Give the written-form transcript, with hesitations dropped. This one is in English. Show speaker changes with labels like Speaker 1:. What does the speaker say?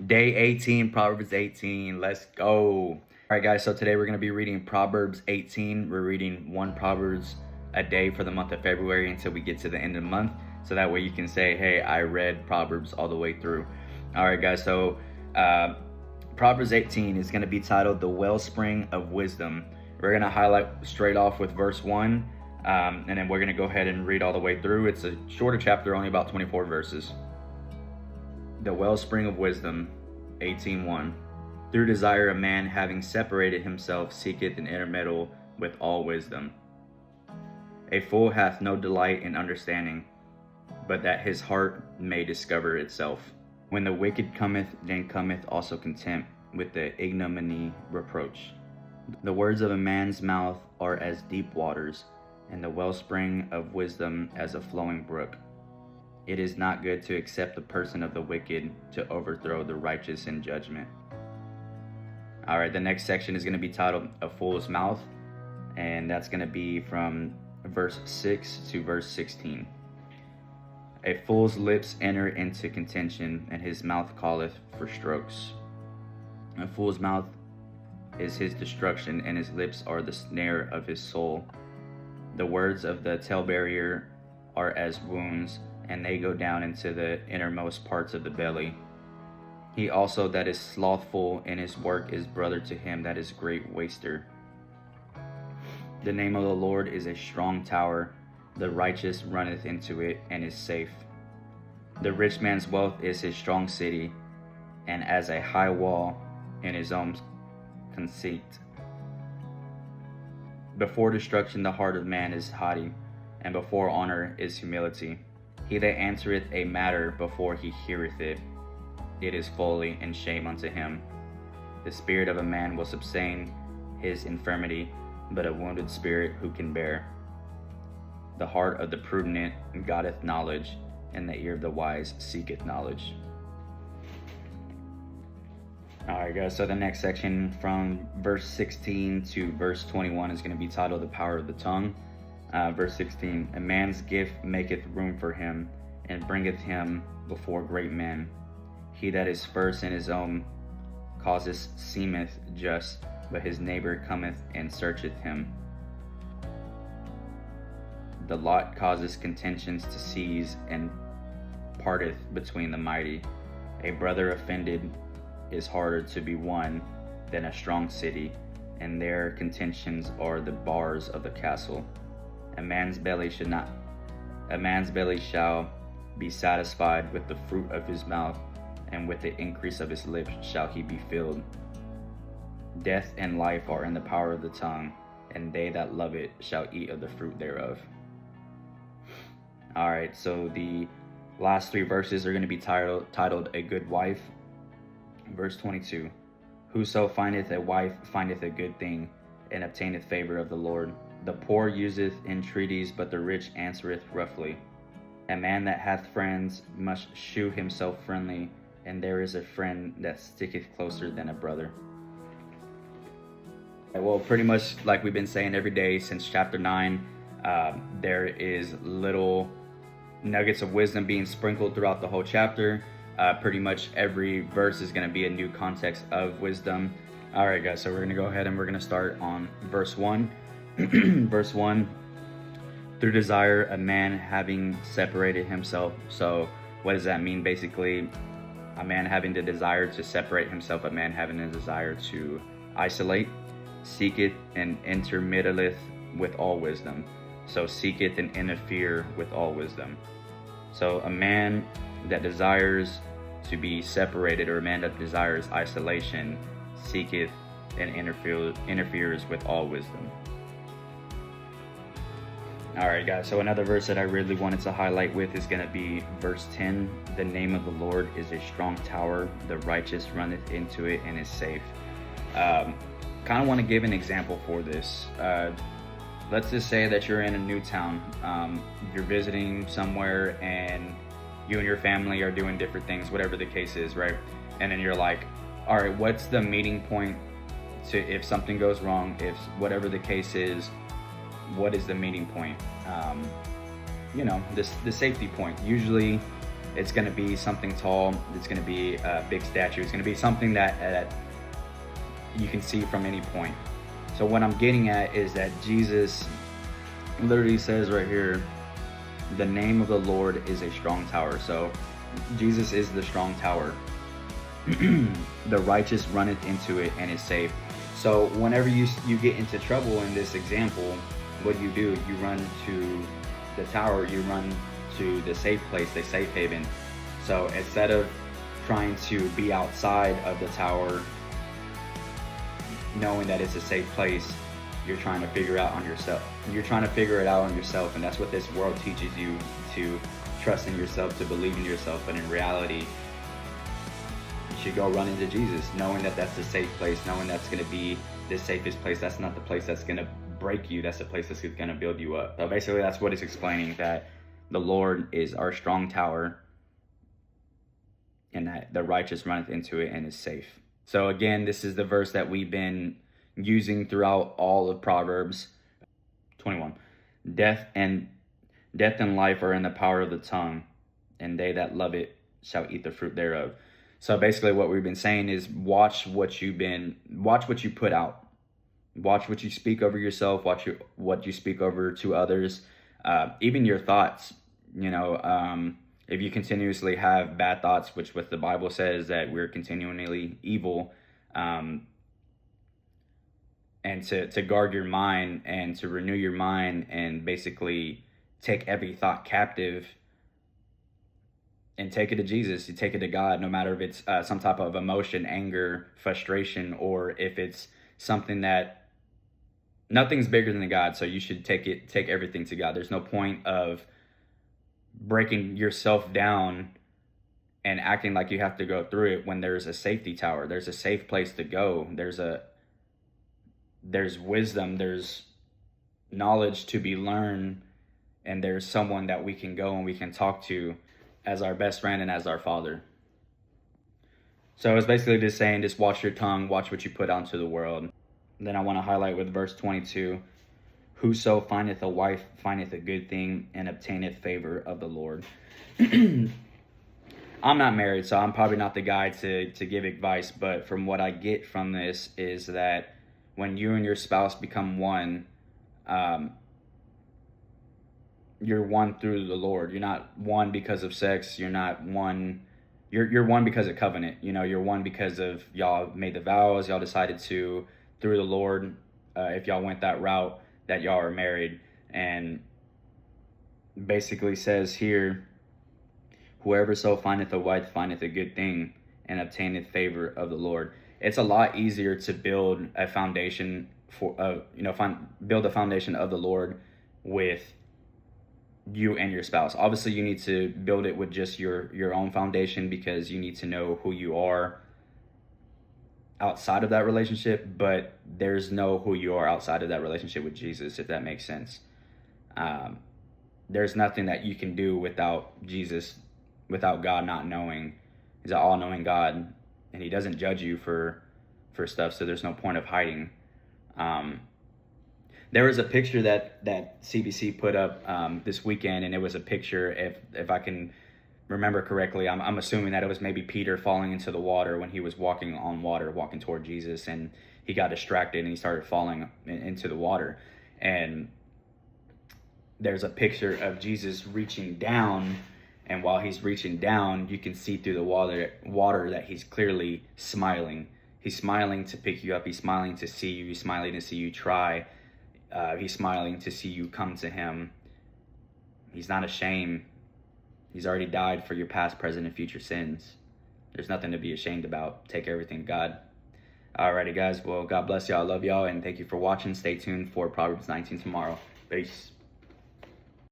Speaker 1: Day 18, Proverbs 18. Let's go. All right, guys. So today we're going to be reading Proverbs 18. We're reading one Proverbs a day for the month of February until we get to the end of the month. So that way you can say, hey, I read Proverbs all the way through. All right, guys. So Proverbs 18 is going to be titled The Wellspring of Wisdom. We're going to highlight straight off with verse 1. And then we're going to go ahead and read all the way through. It's a shorter chapter, only about 24 verses. The Wellspring of Wisdom, 18:1. Through desire a man having separated himself seeketh an intermeddle with all wisdom. A fool hath no delight in understanding, but that his heart may discover itself. When the wicked cometh, then cometh also contempt, with the ignominy reproach. The words of a man's mouth are as deep waters, and the wellspring of wisdom as a flowing brook. It is not good to accept the person of the wicked, to overthrow the righteous in judgment. All right, the next section is going to be titled A Fool's Mouth, and that's going to be from verse 6 to verse 16. A fool's lips enter into contention, and his mouth calleth for strokes. A fool's mouth is his destruction, and his lips are the snare of his soul. The words of the talebearer are as wounds, and they go down into the innermost parts of the belly. He also that is slothful in his work is brother to him that is great waster. The name of the Lord is a strong tower, the righteous runneth into it and is safe. The rich man's wealth is his strong city, and as a high wall in his own conceit. Before destruction the heart of man is haughty, and before honor is humility. He that answereth a matter before he heareth it, it is folly and shame unto him. The spirit of a man will sustain his infirmity, but a wounded spirit who can bear? The heart of the prudent gotteth knowledge, and the ear of the wise seeketh knowledge. Alright guys, so the next section from verse 16 to verse 21 is going to be titled The Power of the Tongue. Verse 16, a man's gift maketh room for him, and bringeth him before great men. He that is first in his own causes seemeth just, but his neighbor cometh and searcheth him. The lot causeth contentions to cease, and parteth between the mighty. A brother offended is harder to be won than a strong city, and their contentions are the bars of the castle. A man's belly shall be satisfied with the fruit of his mouth, and with the increase of his lips shall he be filled. Death and life are in the power of the tongue, and they that love it shall eat of the fruit thereof. Alright, so the last three verses are going to be titled A Good Wife. Verse 22, whoso findeth a wife findeth a good thing, and obtaineth favor of the Lord. The poor useth entreaties, but the rich answereth roughly. A man that hath friends must shew himself friendly, and there is a friend that sticketh closer than a brother. Well, pretty much like we've been saying every day since chapter 9, there is little nuggets of wisdom being sprinkled throughout the whole chapter. Pretty much every verse is going to be a new context of wisdom. All right, guys, so we're going to go ahead and we're going to start on verse 1. Verse 1, through desire a man having separated himself. So what does that mean? Basically, a man having the desire to separate himself, a man having a desire to isolate, seeketh and intermeddleth with all wisdom. So seeketh and interfere with all wisdom. So a man that desires to be separated, or a man that desires isolation, seeketh and interferes with all wisdom. Alright guys, so another verse that I really wanted to highlight with is going to be verse 10. The name of the Lord is a strong tower, the righteous runneth into it and is safe. Kind of want to give an example for this. Let's just say that you're in a new town. You're visiting somewhere and you and your family are doing different things, whatever the case is, right? And then you're like, alright, what's the meeting point to if something goes wrong, if whatever the case is, what is the meeting point? The safety point. Usually It's going to be something tall. It's going to be a big statue. It's going to be something that you can see from any point. So what I'm getting at is that Jesus literally says right here, the name of the Lord is a strong tower. So Jesus is the strong tower. The righteous runneth into it and is safe. So whenever you get into trouble in this example, what do? You run to the tower, you run to the safe place, the safe haven. So instead of trying to be outside of the tower, knowing that it's a safe place, you're trying to figure out on yourself. You're trying to figure it out on yourself, and that's what this world teaches you, to trust in yourself, to believe in yourself. But in reality, you should go run into Jesus, knowing that that's the safe place, knowing that's going to be the safest place. That's not the place that's going to break you. That's the place that's going to build you up. So basically, that's what it's explaining, that the Lord is our strong tower, and that the righteous runneth into it and is safe. So again, this is the verse that we've been using throughout all of Proverbs 21. Death and life are in the power of the tongue, and they that love it shall eat the fruit thereof. So basically what we've been saying is watch what you put out. Watch what you speak over yourself, watch what you speak over to others, even your thoughts. If you continuously have bad thoughts, which what the Bible says that we're continually evil, and to guard your mind and to renew your mind and basically take every thought captive and take it to Jesus. You take it to God, no matter if it's some type of emotion, anger, frustration, or if it's something that nothing's bigger than God. So you should take everything to God. There's no point of breaking yourself down and acting like you have to go through it when there's a safety tower. There's a safe place to go. There's wisdom, there's knowledge to be learned, and there's someone that we can go and we can talk to as our best friend and as our Father. So it's basically just saying, just watch your tongue, watch what you put out into the world. And then I want to highlight with verse 22, whoso findeth a wife findeth a good thing and obtaineth favor of the Lord. I'm not married, so I'm probably not the guy to give advice, but from what I get from this is that when you and your spouse become one, you're one through the Lord. You're not one because of sex. You're not one. You're one because of covenant. You're one because of y'all made the vows. Y'all decided to, through the Lord, if y'all went that route, that y'all are married. And basically says here, whoever so findeth a wife findeth a good thing and obtaineth favor of the Lord. It's a lot easier to build a foundation build a foundation of the Lord with you and your spouse. Obviously, you need to build it with just your own foundation, because you need to know who you are outside of that relationship, but there's no who you are outside of that relationship with Jesus, if that makes sense. There's nothing that you can do without Jesus, without God not knowing. He's an all-knowing God, and he doesn't judge you for stuff, so there's no point of hiding. There was a picture that CBC put up this weekend, and it was a picture, if I can remember correctly, I'm assuming that it was maybe Peter falling into the water when he was walking on water, walking toward Jesus, and he got distracted and he started falling into the water. And there's a picture of Jesus reaching down, and while he's reaching down, you can see through the water that he's clearly smiling. He's smiling to pick you up. He's smiling to see you. He's smiling to see you try. He's smiling to see you come to him. He's not ashamed. He's already died for your past, present, and future sins. There's nothing to be ashamed about. Take everything to God. Alrighty, guys. Well, God bless y'all. I love y'all, and thank you for watching. Stay tuned for Proverbs 19 tomorrow. Peace.